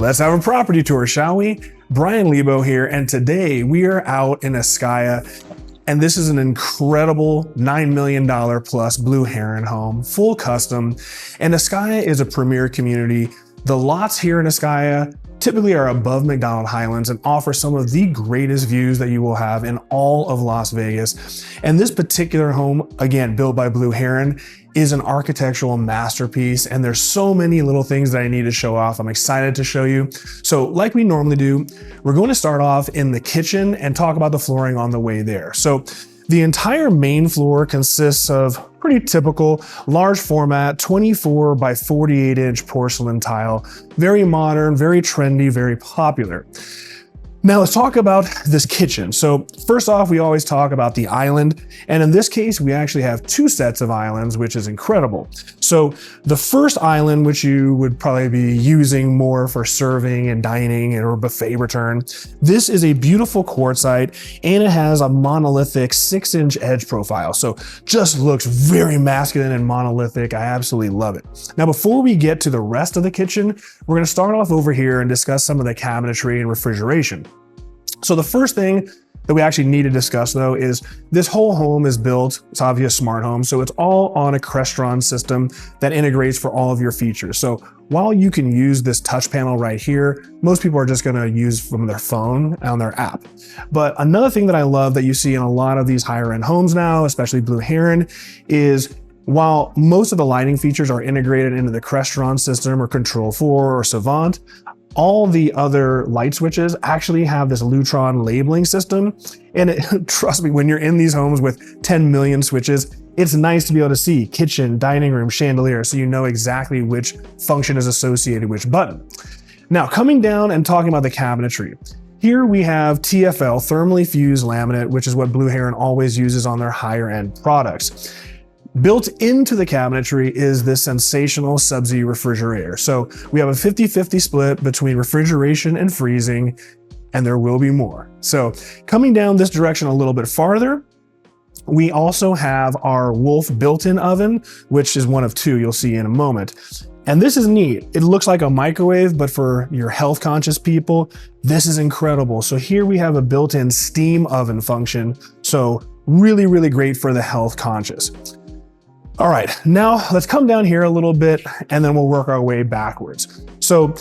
Let's have a property tour, shall we? Bryan Lebo here, and today we are out in Ascaya, and this is an incredible $9 million plus Blue Heron home, full custom. And Ascaya is a premier community. The lots here in Ascaya typically are above McDonald Highlands and offer some of the greatest views that you will have in all of Las Vegas. And this particular home, again, built by Blue Heron, is an architectural masterpiece, and there's so many little things that I need to show off. I'm excited to show you. So like we normally do, we're going to start off in the kitchen and talk about the flooring on the way there. So the entire main floor consists of pretty typical large format 24 by 48 inch porcelain tile. Very modern, very trendy, very popular. Now let's talk about this kitchen. So first off, we always talk about the island. And in this case, we actually have two sets of islands, which is incredible. So the first island, which you would probably be using more for serving and dining or buffet return, this is a beautiful quartzite, and it has a monolithic 6-inch edge profile. So just looks very masculine and monolithic. I absolutely love it. Now, before we get to the rest of the kitchen, we're going to start off over here and discuss some of the cabinetry and refrigeration. So the first thing that we actually need to discuss though is this whole home is built, it's obviously a smart home, so it's all on a Crestron system that integrates for all of your features. So while you can use this touch panel right here, most people are just gonna use from their phone on their app. But another thing that I love that you see in a lot of these higher end homes now, especially Blue Heron, is while most of the lighting features are integrated into the Crestron system or Control4 or Savant, all the other light switches actually have this Lutron labeling system. And trust me, when you're in these homes with 10 million switches, it's nice to be able to see kitchen, dining room, chandelier, so you know exactly which function is associated with which button. Now, coming down and talking about the cabinetry. Here we have TFL, thermally fused laminate, which is what Blue Heron always uses on their higher end products. Built into the cabinetry is this sensational Sub-Z refrigerator. So we have a 50-50 split between refrigeration and freezing, and there will be more. So coming down this direction a little bit farther, we also have our Wolf built-in oven, which is one of two you'll see in a moment. And this is neat. It looks like a microwave, but for your health conscious people, this is incredible. So here we have a built-in steam oven function. So really, really great for the health conscious. All right, now let's come down here a little bit and then we'll work our way backwards. So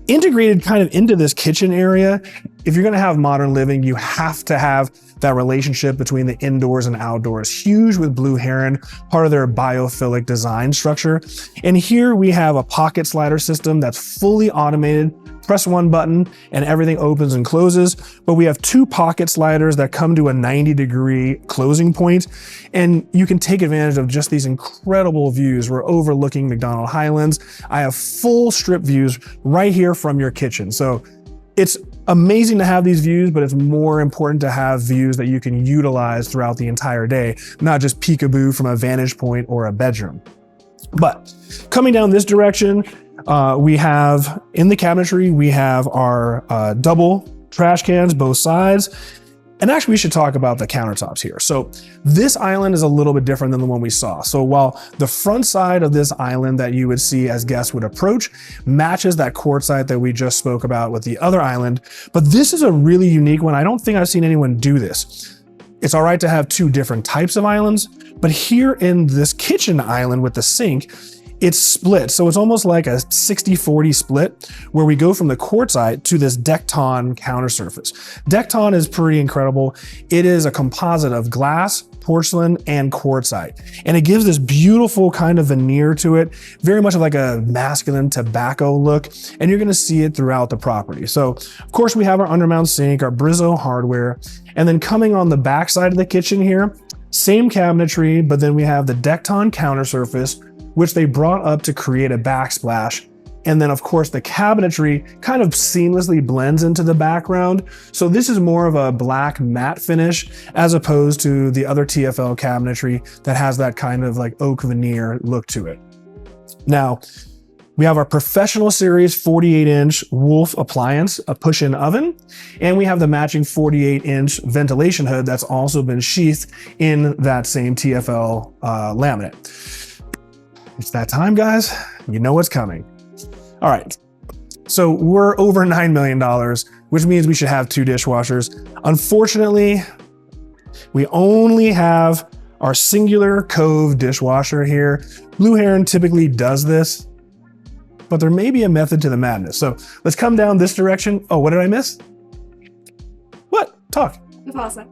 integrated kind of into this kitchen area, if you're gonna have modern living, you have to have that relationship between the indoors and outdoors. Huge with Blue Heron, part of their biophilic design structure. And here we have a pocket slider system that's fully automated. Press one button and everything opens and closes, but we have two pocket sliders that come to a 90-degree closing point, and you can take advantage of just these incredible views. We're overlooking McDonald Highlands. I have full strip views right here from your kitchen. So it's amazing to have these views, but it's more important to have views that you can utilize throughout the entire day, not just peekaboo from a vantage point or a bedroom. But coming down this direction, we have in the cabinetry, we have our double trash cans, both sides. And actually we should talk about the countertops here. So this island is a little bit different than the one we saw. So while the front side of this island that you would see as guests would approach matches that quartzite that we just spoke about with the other island, but this is a really unique one. I don't think I've seen anyone do this. It's all right to have two different types of islands, but here in this kitchen island with the sink, it's split. So it's almost like a 60-40 split where we go from the quartzite to this Decton counter surface. Decton is pretty incredible. It is a composite of glass, porcelain, and quartzite. And it gives this beautiful kind of veneer to it, very much like a masculine tobacco look. And you're gonna see it throughout the property. So of course we have our undermount sink, our Brizzo hardware, and then coming on the back side of the kitchen here, same cabinetry, but then we have the Decton counter surface, which they brought up to create a backsplash. And then of course the cabinetry kind of seamlessly blends into the background. So this is more of a black matte finish as opposed to the other TFL cabinetry that has that kind of like oak veneer look to it. Now, we have our professional series 48-inch Wolf appliance, a push-in oven, and we have the matching 48-inch ventilation hood that's also been sheathed in that same TFL laminate. It's that time, guys. You know what's coming. All right. So we're over $9 million, which means we should have 2 dishwashers. Unfortunately, we only have our singular Cove dishwasher here. Blue Heron typically does this, but there may be a method to the madness. So let's come down this direction. Oh, what did I miss? What? Talk. The faucet.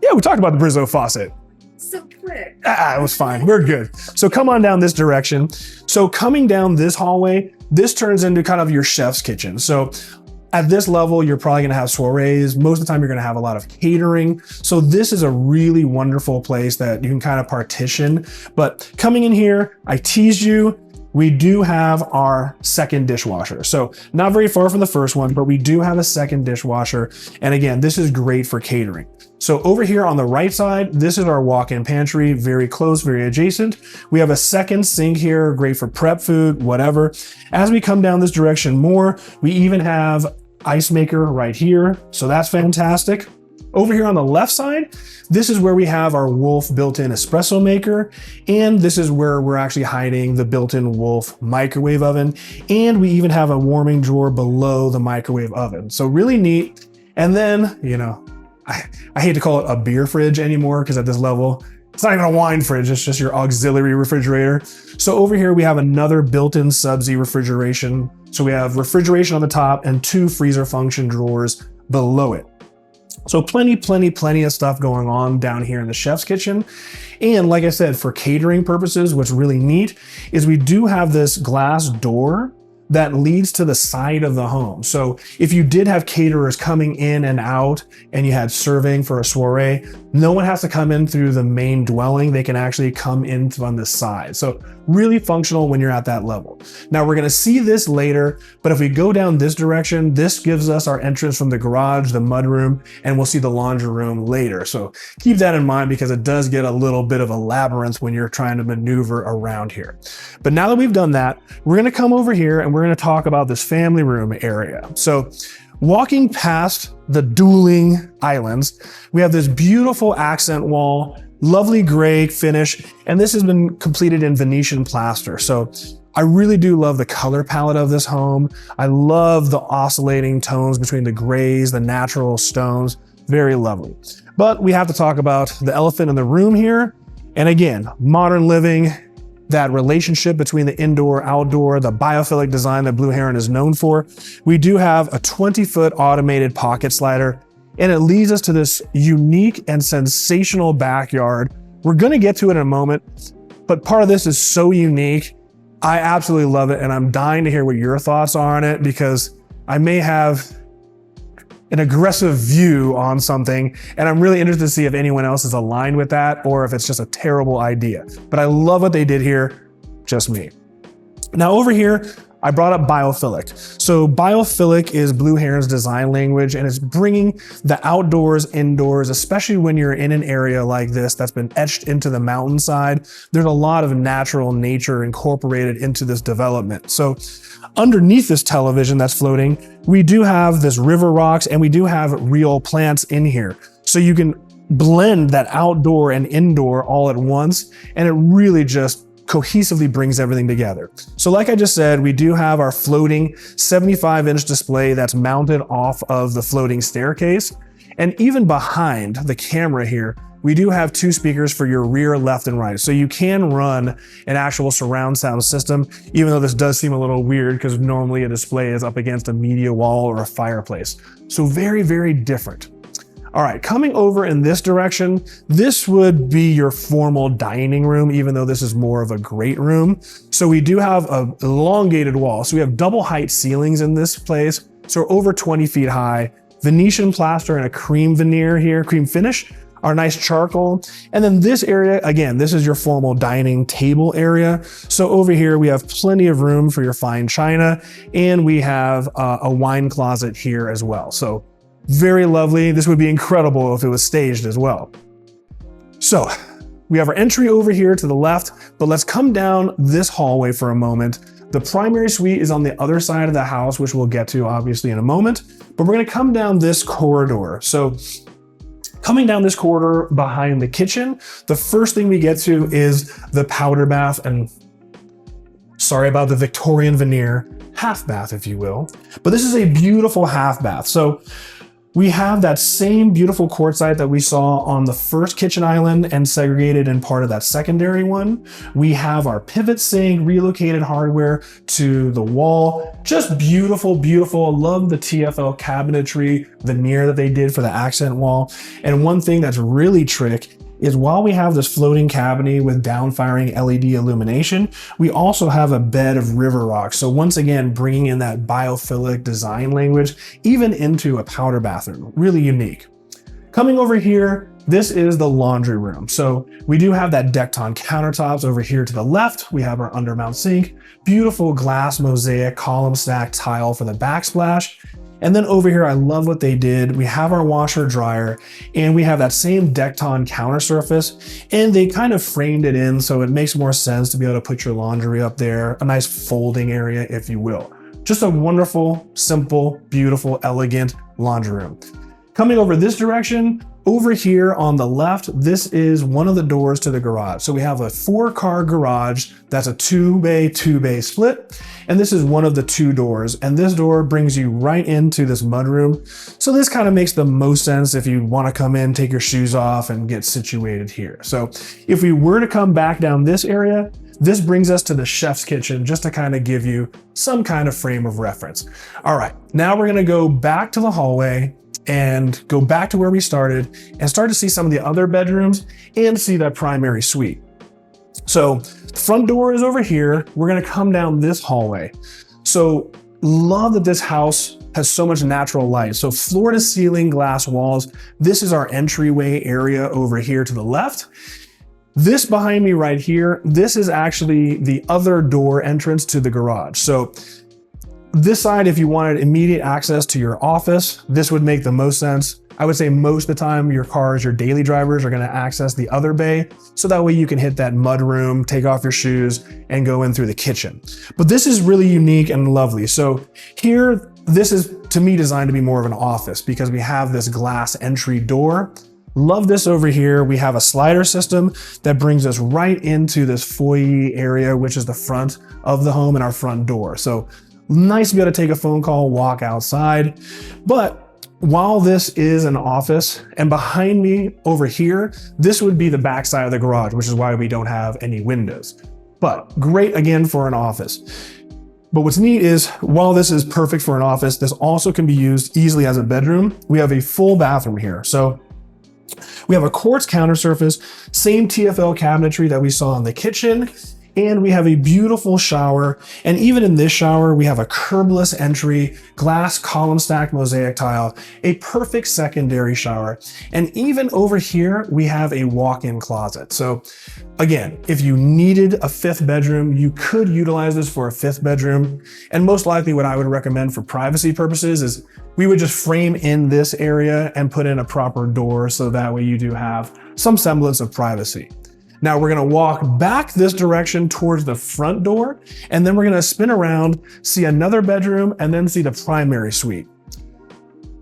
Yeah, we talked about the Brizzo faucet. So quick. It was fine. We're good. So come on down this direction. So coming down this hallway, this turns into kind of your chef's kitchen. So at this level, you're probably going to have soirees. Most of the time, you're going to have a lot of catering. So this is a really wonderful place that you can kind of partition. But coming in here, I teased you. We do have our second dishwasher. So not very far from the first one, but we do have a second dishwasher. And again, this is great for catering. So over here on the right side, this is our walk-in pantry, very close, very adjacent. We have a second sink here, great for prep food, whatever. As we come down this direction more, we even have ice maker right here. So that's fantastic. Over here on the left side, this is where we have our Wolf built-in espresso maker. And this is where we're actually hiding the built-in Wolf microwave oven. And we even have a warming drawer below the microwave oven. So really neat. And then, you know, I hate to call it a beer fridge anymore because at this level, it's not even a wine fridge, it's just your auxiliary refrigerator. So over here, we have another built-in Sub-Z refrigeration. So we have refrigeration on the top and 2 freezer function drawers below it. So plenty of stuff going on down here in the chef's kitchen. And like I said, for catering purposes, what's really neat is we do have this glass door that leads to the side of the home. So if you did have caterers coming in and out and you had serving for a soiree, no one has to come in through the main dwelling. They can actually come in on the side. So really functional when you're at that level. Now we're gonna see this later, but if we go down this direction, this gives us our entrance from the garage, the mudroom, and we'll see the laundry room later. So keep that in mind because it does get a little bit of a labyrinth when you're trying to maneuver around here. But now that we've done that, we're gonna come over here and we're gonna talk about this family room area. So walking past the dueling islands, we have this beautiful accent wall, lovely gray finish, and this has been completed in Venetian plaster. So I really do love the color palette of this home. I love the oscillating tones between the grays, the natural stones, very lovely. But we have to talk about the elephant in the room here. And again, modern living, that relationship between the indoor, outdoor, the biophilic design that Blue Heron is known for. We do have a 20-foot automated pocket slider, and it leads us to this unique and sensational backyard. We're gonna get to it in a moment, but part of this is so unique. I absolutely love it, and I'm dying to hear what your thoughts are on it because I may have an aggressive view on something, and I'm really interested to see if anyone else is aligned with that or if it's just a terrible idea. But I love what they did here, just me. Now over here, I brought up biophilic. So biophilic is Blue Heron's design language, and it's bringing the outdoors indoors, especially when you're in an area like this that's been etched into the mountainside. There's a lot of natural nature incorporated into this development. So underneath this television that's floating, we do have this river rocks and we do have real plants in here. So you can blend that outdoor and indoor all at once, and it really just cohesively brings everything together. So like I just said, we do have our floating 75-inch display that's mounted off of the floating staircase. And even behind the camera here, we do have 2 speakers for your rear, left, and right. So you can run an actual surround sound system, even though this does seem a little weird because normally a display is up against a media wall or a fireplace. So very, very different. All right, coming over in this direction, this would be your formal dining room, even though this is more of a great room. So we do have an elongated wall. So we have double height ceilings in this place. So we're over 20 feet high, Venetian plaster and a cream veneer here, cream finish, our nice charcoal. And then this area, again, this is your formal dining table area. So over here, we have plenty of room for your fine china, and we have a wine closet here as well. So very lovely. This would be incredible if it was staged as well. So we have our entry over here to the left, but let's come down this hallway for a moment. The primary suite is on the other side of the house, which we'll get to obviously in a moment, but we're gonna come down this corridor. So coming down this corridor behind the kitchen, the first thing we get to is the powder bath. And Sorry about the Victorian veneer, half bath, if you will. But this is a beautiful half bath. So we have that same beautiful quartzite that we saw on the first kitchen island and segregated in part of that secondary one. We have our pivot sink, relocated hardware to the wall. Just beautiful, beautiful. I love the TFL cabinetry veneer that they did for the accent wall. And one thing that's really trick is while we have this floating cavity with downfiring LED illumination, we also have a bed of river rock. So once again, bringing in that biophilic design language, even into a powder bathroom, really unique. Coming over here, this is the laundry room. So we do have that decked-on countertops over here to the left. We have our undermount sink, beautiful glass mosaic column stack tile for the backsplash. And then over here, I love what they did. We have our washer dryer and we have that same decked-on counter surface, and they kind of framed it in so it makes more sense to be able to put your laundry up there, a nice folding area, if you will. Just a wonderful, simple, beautiful, elegant laundry room. Coming over this direction, over here on the left, this is one of the doors to the garage. So we have a 4-car garage that's a 2-bay split. And this is one of the 2 doors. And this door brings you right into this mudroom. So this kind of makes the most sense if you want to come in, take your shoes off and get situated here. So if we were to come back down this area, this brings us to the chef's kitchen, just to kind of give you some kind of frame of reference. All right, now we're going to go back to the hallway and go back to where we started and start to see some of the other bedrooms and see that primary suite. So front door is over here. We're gonna come down this hallway. So love that this house has so much natural light. So floor to ceiling glass walls. This is our entryway area over here to the left. This behind me right here, this is actually the other door entrance to the garage. So this side, if you wanted immediate access to your office, this would make the most sense. I would say most of the time your cars, your daily drivers are gonna access the other bay, so that way you can hit that mudroom, take off your shoes, and go in through the kitchen. But this is really unique and lovely. So here, this is to me designed to be more of an office because we have this glass entry door. Love this over here. We have a slider system that brings us right into this foyer area, which is the front of the home and our front door. So nice to be able to take a phone call, walk outside. But while this is an office, and behind me over here, this would be the back side of the garage, which is why we don't have any windows. But great again for an office. But what's neat is while this is perfect for an office, this also can be used easily as a bedroom. We have a full bathroom here. So we have a quartz counter surface, same TFL cabinetry that we saw in the kitchen. And we have a beautiful shower. And even in this shower, we have a curbless entry, glass column stack mosaic tile, a perfect secondary shower. And even over here, we have a walk-in closet. So again, if you needed a 5th bedroom, you could utilize this for a 5th bedroom. And most likely what I would recommend for privacy purposes is we would just frame in this area and put in a proper door. So that way you do have some semblance of privacy. Now we're gonna walk back this direction towards the front door, and then we're gonna spin around, see another bedroom, and then see the primary suite.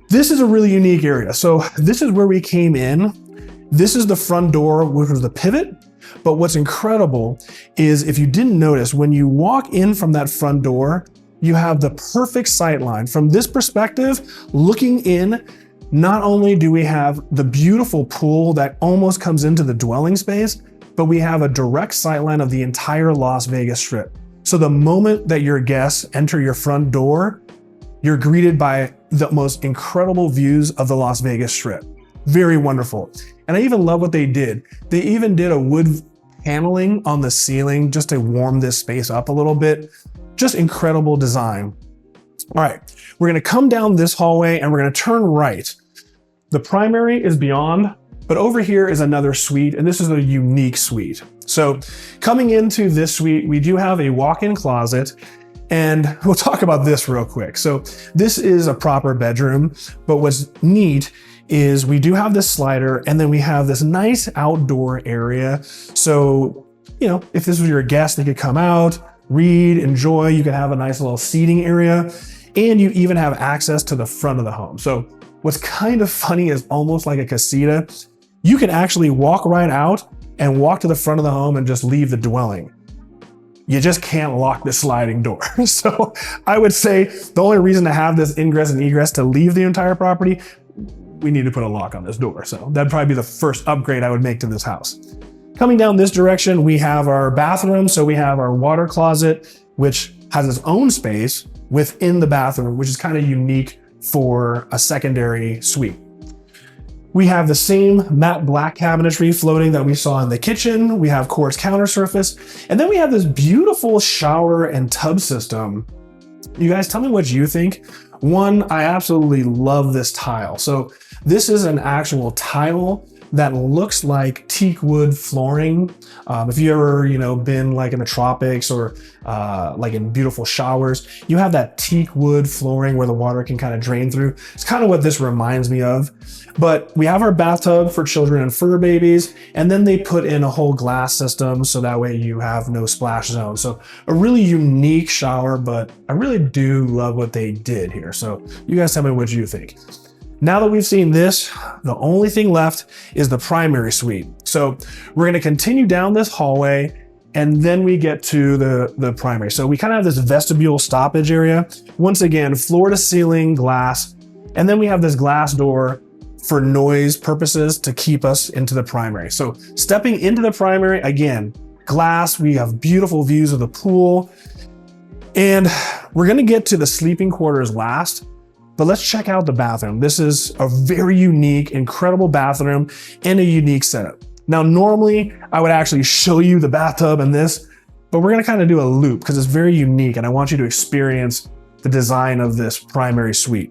This is a really unique area. So this is where we came in. This is the front door, which was the pivot. But what's incredible is if you didn't notice, when you walk in from that front door, you have the perfect sight line. From this perspective, looking in, not only do we have the beautiful pool that almost comes into the dwelling space, but we have a direct sightline of the entire Las Vegas Strip. So the moment that your guests enter your front door, you're greeted by the most incredible views of the Las Vegas Strip. Very wonderful. And I even love what they did. They even did a wood paneling on the ceiling just to warm this space up a little bit. Just incredible design. All right, we're gonna come down this hallway and we're gonna turn right. The primary is beyond, but over here is another suite, and this is a unique suite. So coming into this suite, we do have a walk-in closet, and we'll talk about this real quick. So this is a proper bedroom, but what's neat is we do have this slider, and then we have this nice outdoor area. So, you know, if this was your guest, they could come out, read, enjoy. You could have a nice little seating area, and you even have access to the front of the home. So what's kind of funny is almost like a casita. You can actually walk right out and walk to the front of the home and just leave the dwelling. you just can't lock the sliding door. So I would say the only reason to have this ingress and egress to leave the entire property, we need to put a lock on this door. So that'd probably be the first upgrade I would make to this house. Coming down this direction, we have our bathroom. So we have our water closet, which has its own space within the bathroom, which is kind of unique for a secondary suite. We have the same matte black cabinetry floating that we saw in the kitchen. We have quartz counter surface. And then we have this beautiful shower and tub system. You guys tell me what you think. One, I absolutely love this tile. So this is an actual tile that looks like teak wood flooring. If you ever, been like in the tropics or like in beautiful showers, you have that teak wood flooring where the water can kind of drain through. It's kind of what this reminds me of. But we have our bathtub for children and fur babies, and then they put in a whole glass system so that way you have no splash zone. So a really unique shower, but I really do love what they did here. So you guys tell me what you think. Now that we've seen this, the only thing left is the primary suite. So we're gonna continue down this hallway and then we get to the primary. So we kind of have this vestibule stoppage area. Once again, floor to ceiling glass. And then we have this glass door for noise purposes to keep us into the primary. So stepping into the primary, again, glass, we have beautiful views of the pool. And we're gonna get to the sleeping quarters last. But let's check out the bathroom. This is a very unique, incredible bathroom and a unique setup. Now, normally I would actually show you the bathtub and this, but we're gonna kind of do a loop because it's very unique and I want you to experience the design of this primary suite.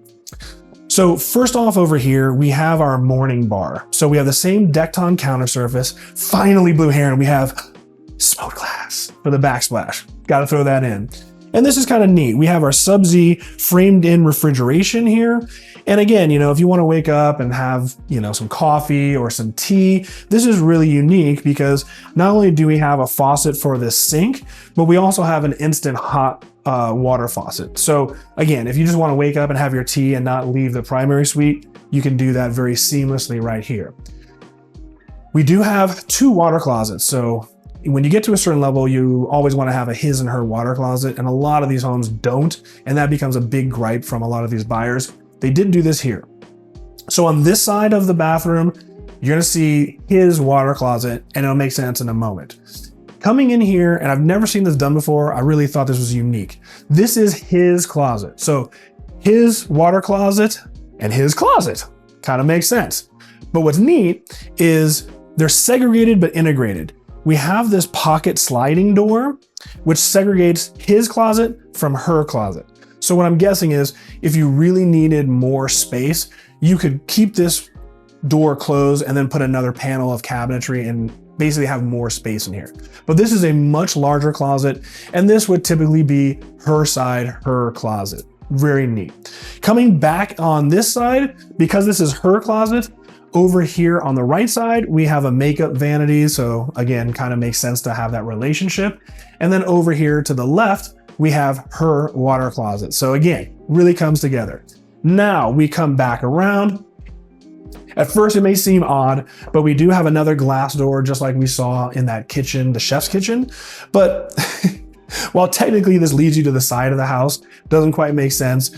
So first off over here, we have our morning bar. So we have the same Decton counter surface. Finally, Blue Heron, we have smoked glass for the backsplash. Gotta throw that in. And this is kind of neat. We have our Sub-Z framed in refrigeration here. And again, if you want to wake up and have, some coffee or some tea, this is really unique because not only do we have a faucet for this sink, but we also have an instant hot water faucet. So again, if you just want to wake up and have your tea and not leave the primary suite, you can do that very seamlessly right here. We do have 2 water closets. So when you get to a certain level, you always want to have a his and her water closet, and a lot of these homes don't, and that becomes a big gripe from a lot of these buyers. They did do this here. So on this side of the bathroom, you're gonna see his water closet, and it'll make sense in a moment. Coming in here, and I've never seen this done before, I really thought this was unique. This is his closet. So his water closet and his closet kind of makes sense. But what's neat is they're segregated but integrated. We have this pocket sliding door, which segregates his closet from her closet. So what I'm guessing is if you really needed more space, you could keep this door closed and then put another panel of cabinetry and basically have more space in here. But this is a much larger closet, and this would typically be her side, her closet. Very neat. Coming back on this side, because this is her closet, over here on the right side, we have a makeup vanity. So again, kind of makes sense to have that relationship. And then over here to the left, we have her water closet. So again, really comes together. Now we come back around. At first it may seem odd, but we do have another glass door just like we saw in that kitchen, the chef's kitchen. But while technically this leads you to the side of the house, doesn't quite make sense.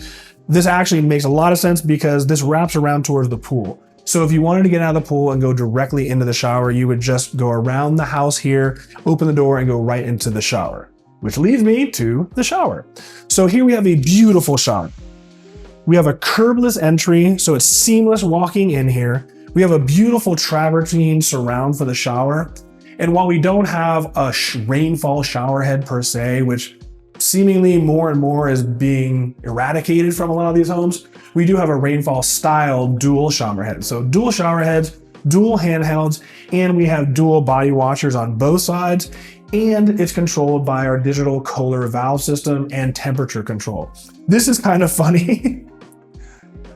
This actually makes a lot of sense because this wraps around towards the pool. So if you wanted to get out of the pool and go directly into the shower, you would just go around the house here, open the door and go right into the shower, which leads me to the shower. So here we have a beautiful shower. We have a curbless entry, so it's seamless walking in here. We have a beautiful travertine surround for the shower. And while we don't have a rainfall shower head per se, which seemingly more and more is being eradicated from a lot of these homes, we do have a rainfall style dual shower head. So dual shower heads, dual handhelds, and we have dual body washers on both sides, and it's controlled by our digital Kohler valve system and temperature control. This is kind of funny.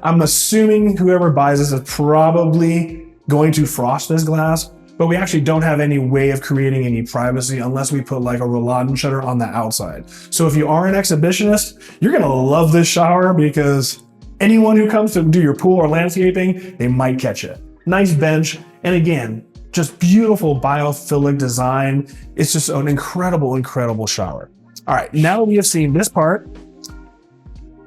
I'm assuming whoever buys this is probably going to frost this glass, but we actually don't have any way of creating any privacy unless we put like a Rolladin shutter on the outside. So if you are an exhibitionist, you're gonna love this shower because anyone who comes to do your pool or landscaping, they might catch it. Nice bench, and again, Just beautiful biophilic design. It's just an incredible, incredible shower. All right, now that we have seen this part,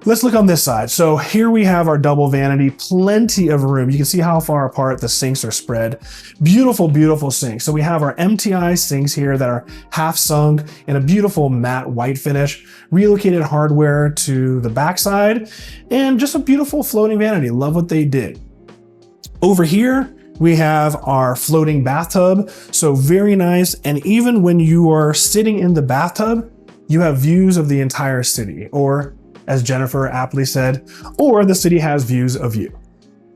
let's look on this side. So here we have our double vanity, plenty of room. You can see how far apart the sinks are spread. Beautiful, beautiful sinks. So we have our MTI sinks here that are half sunk in a beautiful matte white finish, relocated hardware to the backside, and just a beautiful floating vanity. Love what they did. Over here, we have our floating bathtub. So very nice. And even when you are sitting in the bathtub, you have views of the entire city, or as Jennifer aptly said, or the city has views of you.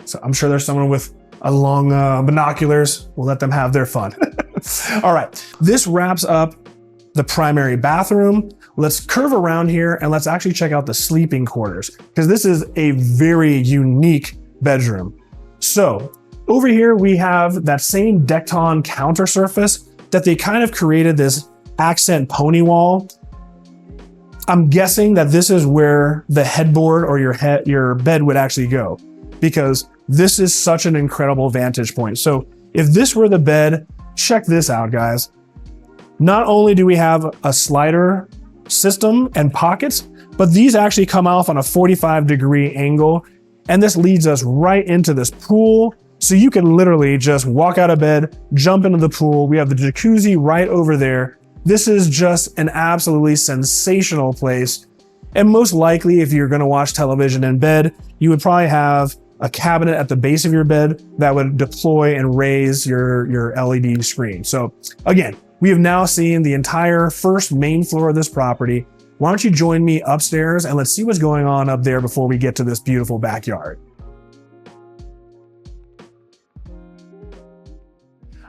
So I'm sure there's someone with a long binoculars. We'll let them have their fun. All right, this wraps up the primary bathroom. Let's curve around here and let's actually check out the sleeping quarters, because this is a very unique bedroom. So over here, we have that same Decton counter surface that they kind of created this accent pony wall. I'm guessing that this is where the headboard or your bed would actually go, because this is such an incredible vantage point. So if this were the bed, check this out, guys. Not only do we have a slider system and pockets, but these actually come off on a 45-degree angle. And this leads us right into this pool. So you can literally just walk out of bed, jump into the pool. We have the jacuzzi right over there. This is just an absolutely sensational place. And most likely, if you're gonna watch television in bed, you would probably have a cabinet at the base of your bed that would deploy and raise your LED screen. So again, we have now seen the entire first main floor of this property. Why don't you join me upstairs and let's see what's going on up there before we get to this beautiful backyard.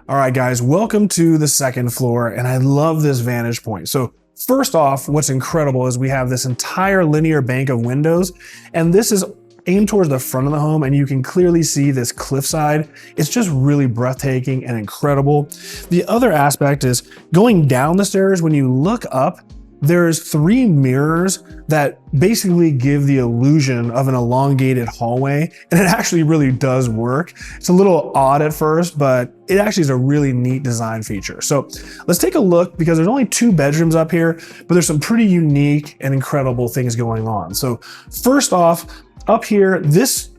All right, guys, welcome to the second floor, and I love this vantage point. So first off, what's incredible is we have this entire linear bank of windows, and this is aimed towards the front of the home, and you can clearly see this cliffside. It's just really breathtaking and incredible. The other aspect is going down the stairs. When you look up, there's 3 mirrors that basically give the illusion of an elongated hallway, and it actually really does work. It's a little odd at first, but it actually is a really neat design feature. So let's take a look, because there's only 2 bedrooms up here, but there's some pretty unique and incredible things going on. So first off, up here, this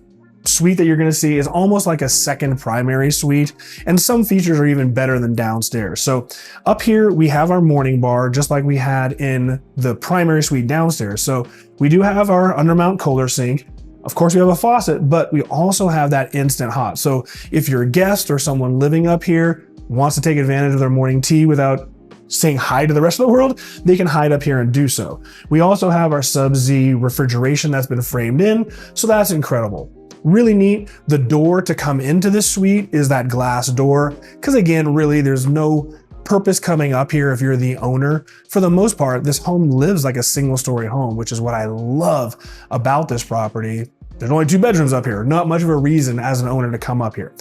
suite that you're going to see is almost like a second primary suite, and some features are even better than downstairs. So up here we have our morning bar, just like we had in the primary suite downstairs. So we do have our undermount Kohler sink. Of course we have a faucet, but we also have that instant hot. So if you're a guest or someone living up here wants to take advantage of their morning tea without saying hi to the rest of the world, they can hide up here and do so. We also have our Sub-Z refrigeration that's been framed in, so that's incredible. Really neat. The door to come into this suite is that glass door, because again, really there's no purpose coming up here if you're the owner. For the most part, this home lives like a single-story home, which is what I love about this property. There's only 2 bedrooms up here, not much of a reason as an owner to come up here.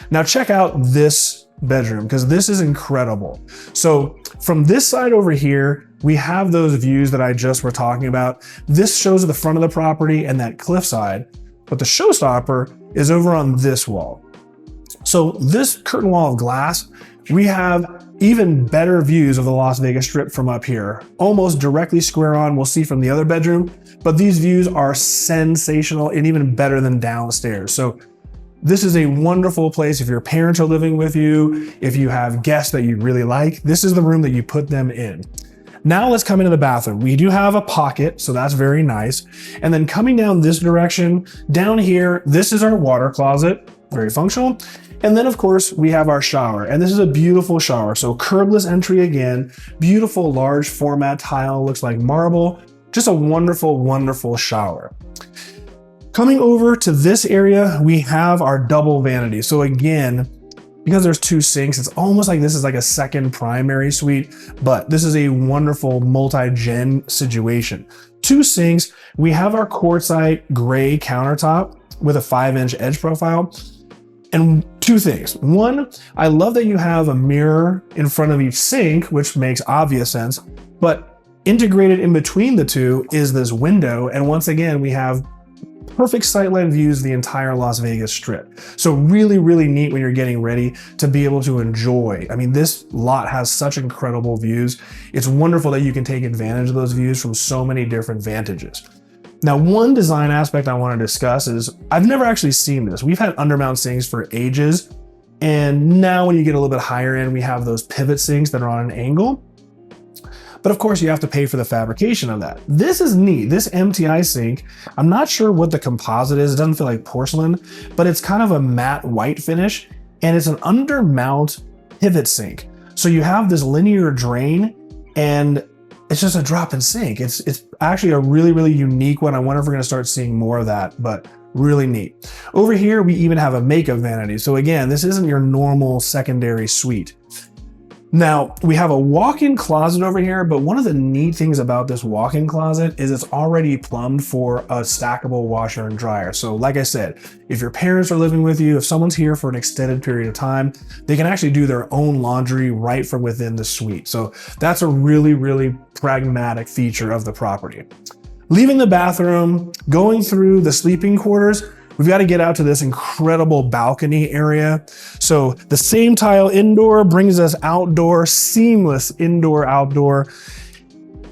Now check out this bedroom, because this is incredible. So from this side over here, we have those views that I just were talking about. This shows the front of the property and that cliffside. But the showstopper is over on this wall. So this curtain wall of glass, we have even better views of the Las Vegas Strip from up here. Almost directly square on, we'll see from the other bedroom, but these views are sensational and even better than downstairs. So this is a wonderful place if your parents are living with you, if you have guests that you really like, this is the room that you put them in. Now let's come into the bathroom. We do have a pocket, so that's very nice. And then coming down this direction, down here, this is our water closet, very functional. And then of course we have our shower, and this is a beautiful shower. So curbless entry again, beautiful large format tile, looks like marble, just a wonderful, wonderful shower. Coming over to this area, we have our double vanity. So again, because there's 2 sinks, it's almost like this is like a second primary suite, but this is a wonderful multi-gen situation. 2 sinks, we have our quartzite gray countertop with a 5-inch edge profile. And 2 things. 1, I love that you have a mirror in front of each sink, which makes obvious sense, but integrated in between the 2 is this window. And once again, we have perfect sightline views of the entire Las Vegas Strip. So really, really neat when you're getting ready to be able to enjoy. I mean, this lot has such incredible views. It's wonderful that you can take advantage of those views from so many different vantages. Now, one design aspect I want to discuss is, I've never actually seen this. We've had undermount sinks for ages, and now when you get a little bit higher in, we have those pivot sinks that are on an angle. But of course, you have to pay for the fabrication of that. This is neat. This MTI sink, I'm not sure what the composite is. It doesn't feel like porcelain, but it's kind of a matte white finish, and it's an undermount pivot sink. So you have this linear drain, and it's just a drop-in sink. It's actually a really, really unique one. I wonder if we're gonna start seeing more of that, but really neat. Over here, we even have a makeup vanity. So again, this isn't your normal secondary suite. Now, we have a walk-in closet over here, but one of the neat things about this walk-in closet is it's already plumbed for a stackable washer and dryer. So like I said, if your parents are living with you, if someone's here for an extended period of time, they can actually do their own laundry right from within the suite. So that's a really, really pragmatic feature of the property. Leaving the bathroom, going through the sleeping quarters, we've got to get out to this incredible balcony area. So the same tile indoor brings us outdoor, seamless indoor-outdoor.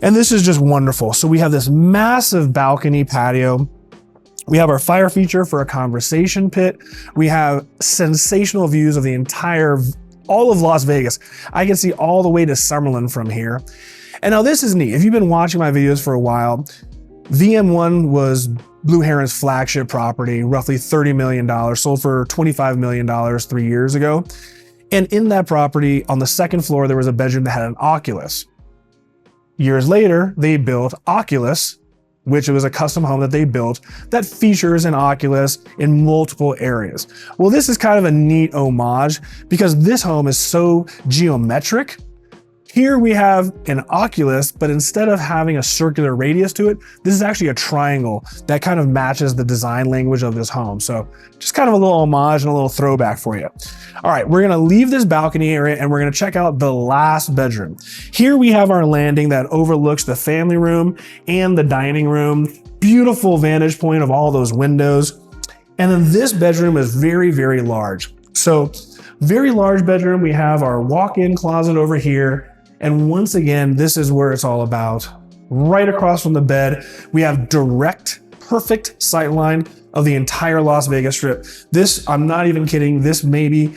And this is just wonderful. So we have this massive balcony patio. We have our fire feature for a conversation pit. We have sensational views of all of Las Vegas. I can see all the way to Summerlin from here. And now this is neat. If you've been watching my videos for a while, VM1 was Blue Heron's flagship property, roughly $30 million, sold for $25 million 3 years ago. And in that property, on the second floor, there was a bedroom that had an Oculus. Years later, they built Oculus, which was a custom home that they built that features an Oculus in multiple areas. Well, this is kind of a neat homage because this home is so geometric. Here we have an Oculus, but instead of having a circular radius to it, this is actually a triangle that kind of matches the design language of this home. So just kind of a little homage and a little throwback for you. All right, we're gonna leave this balcony area and we're gonna check out the last bedroom. Here we have our landing that overlooks the family room and the dining room. Beautiful vantage point of all those windows. And then this bedroom is very, very large. So very large bedroom. We have our walk-in closet over here. And once again, this is where it's all about. Right across from the bed, we have direct, perfect sightline of the entire Las Vegas Strip. This, I'm not even kidding, this may be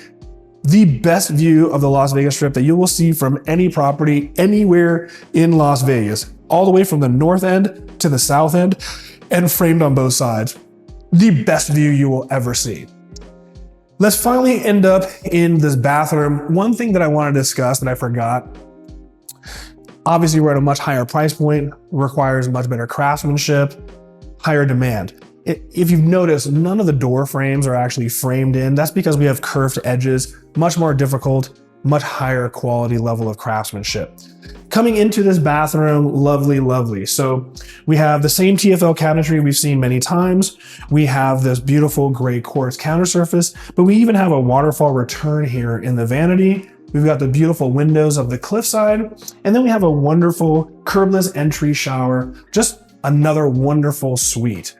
the best view of the Las Vegas Strip that you will see from any property anywhere in Las Vegas, all the way from the north end to the south end and framed on both sides. The best view you will ever see. Let's finally end up in this bathroom. One thing that I want to discuss that I forgot. Obviously, we're at a much higher price point, requires much better craftsmanship, higher demand. If you've noticed, none of the door frames are actually framed in. That's because we have curved edges, much more difficult, much higher quality level of craftsmanship. Coming into this bathroom, lovely, lovely. So we have the same TFL cabinetry we've seen many times. We have this beautiful gray quartz counter surface, but we even have a waterfall return here in the vanity. We've got the beautiful windows of the cliffside, and then we have a wonderful curbless entry shower, just another wonderful suite.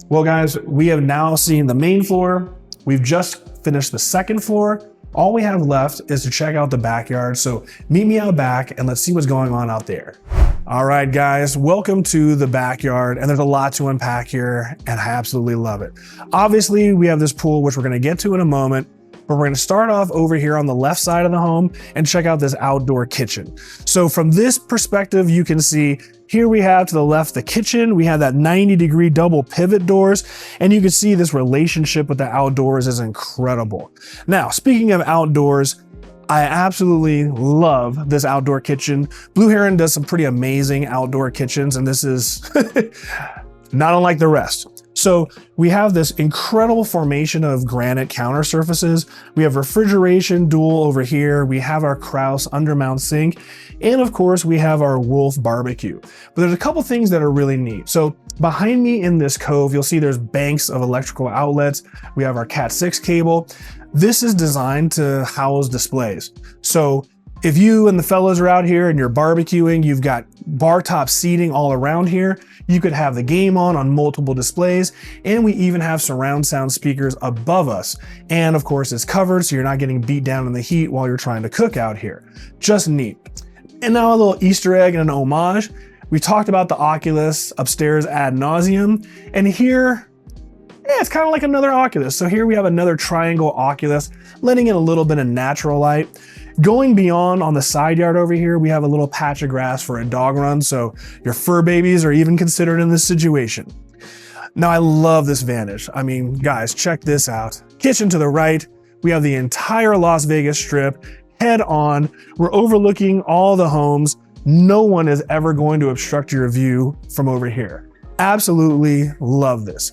Well, guys, we have now seen the main floor. We've just finished the second floor. All we have left is to check out the backyard. So meet me out back and let's see what's going on out there. All right, guys, welcome to the backyard. And there's a lot to unpack here and I absolutely love it. Obviously, we have this pool, which we're gonna get to in a moment. But we're gonna start off over here on the left side of the home and check out this outdoor kitchen. So from this perspective, you can see here we have to the left the kitchen. We have that 90-degree double pivot doors, and you can see this relationship with the outdoors is incredible. Now, speaking of outdoors, I absolutely love this outdoor kitchen. Blue Heron does some pretty amazing outdoor kitchens, and this is not unlike the rest. So we have this incredible formation of granite counter surfaces. We have refrigeration dual over here. We have our Kraus undermount sink. And of course, we have our Wolf barbecue. But there's a couple things that are really neat. So behind me in this cove, you'll see there's banks of electrical outlets. We have our Cat 6 cable. This is designed to house displays. So If you and the fellows are out here and you're barbecuing, you've got bar top seating all around here. You could have the game on multiple displays, and we even have surround sound speakers above us. And of course it's covered, so you're not getting beat down in the heat while you're trying to cook out here. Just neat. And now a little Easter egg and an homage. We talked about the Oculus upstairs ad nauseum, and here, it's kind of like another Oculus. So here we have another triangle Oculus, letting in a little bit of natural light. Going beyond on the side yard over here, we have a little patch of grass for a dog run, so your fur babies are even considered in this situation. Now I love this vantage. I mean, guys, check this out. Kitchen to the right, we have the entire Las Vegas Strip head on. We're overlooking all the homes. No one is ever going to obstruct your view from over here. Absolutely love this.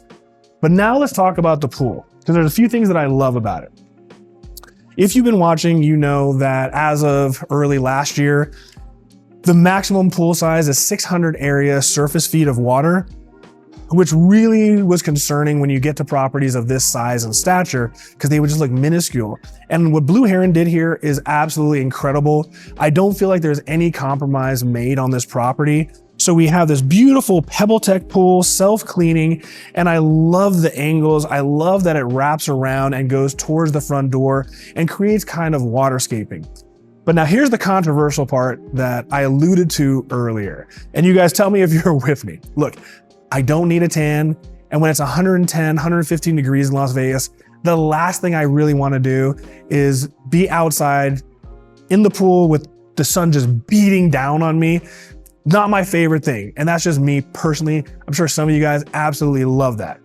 But now let's talk about the pool, because there's a few things that I love about it. If you've been watching, you know that as of early last year, the maximum pool size is 600 area surface feet of water, which really was concerning when you get to properties of this size and stature, because they would just look minuscule. And what Blue Heron did here is absolutely incredible. I don't feel like there's any compromise made on this property. So we have this beautiful PebbleTech pool, self-cleaning, and I love the angles. I love that it wraps around and goes towards the front door and creates kind of waterscaping. But now here's the controversial part that I alluded to earlier. And you guys tell me if you're with me. Look, I don't need a tan. And when it's 110, 115 degrees in Las Vegas, the last thing I really want to do is be outside in the pool with the sun just beating down on me. Not my favorite thing. And that's just me personally. I'm sure some of you guys absolutely love that.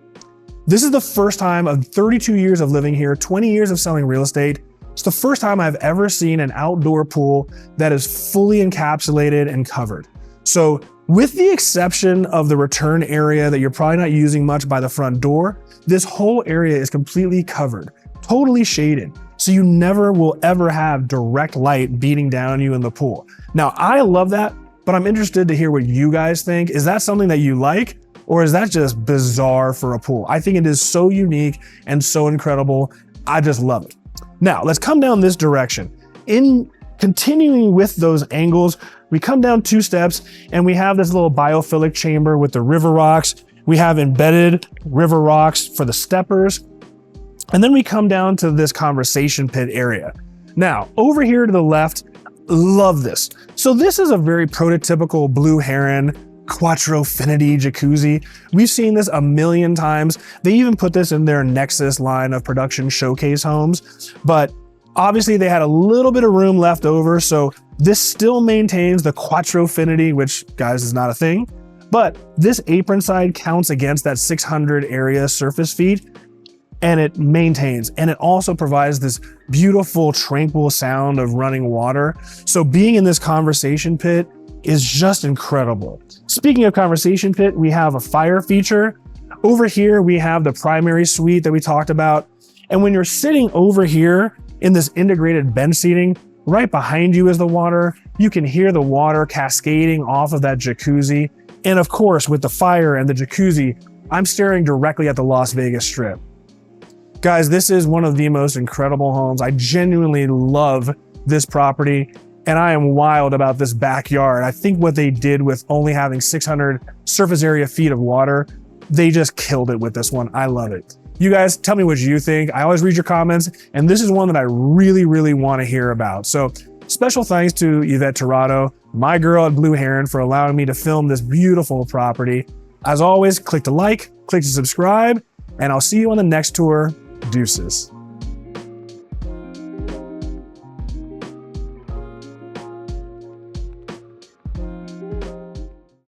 This is the first time of 32 years of living here, 20 years of selling real estate. It's the first time I've ever seen an outdoor pool that is fully encapsulated and covered. So with the exception of the return area that you're probably not using much by the front door, this whole area is completely covered, totally shaded. So you never will ever have direct light beating down on you in the pool. Now, I love that, but I'm interested to hear what you guys think. Is that something that you like, or is that just bizarre for a pool? I think it is so unique and so incredible. I just love it. Now, let's come down this direction. In continuing with those angles, we come down 2 steps and we have this little biophilic chamber with the river rocks. We have embedded river rocks for the steppers. And then we come down to this conversation pit area. Now, over here to the left, love this. So this is a very prototypical Blue Heron Quattrofinity jacuzzi. We've seen this a million times. They even put this in their Nexus line of production showcase homes, but obviously they had a little bit of room left over. So this still maintains the Quattrofinity, which guys is not a thing, but this apron side counts against that 600 area surface feet, and it maintains, and it also provides this beautiful, tranquil sound of running water. So being in this conversation pit is just incredible. Speaking of conversation pit, we have a fire feature. Over here, we have the primary suite that we talked about. And when you're sitting over here in this integrated bench seating, right behind you is the water. You can hear the water cascading off of that jacuzzi. And of course, with the fire and the jacuzzi, I'm staring directly at the Las Vegas Strip. Guys, this is one of the most incredible homes. I genuinely love this property, and I am wild about this backyard. I think what they did with only having 600 surface area feet of water, they just killed it with this one. I love it. You guys, tell me what you think. I always read your comments, and this is one that I really, really want to hear about. So special thanks to Yvette Tirado, my girl at Blue Heron, for allowing me to film this beautiful property. As always, click to like, click to subscribe, and I'll see you on the next tour. Deuces.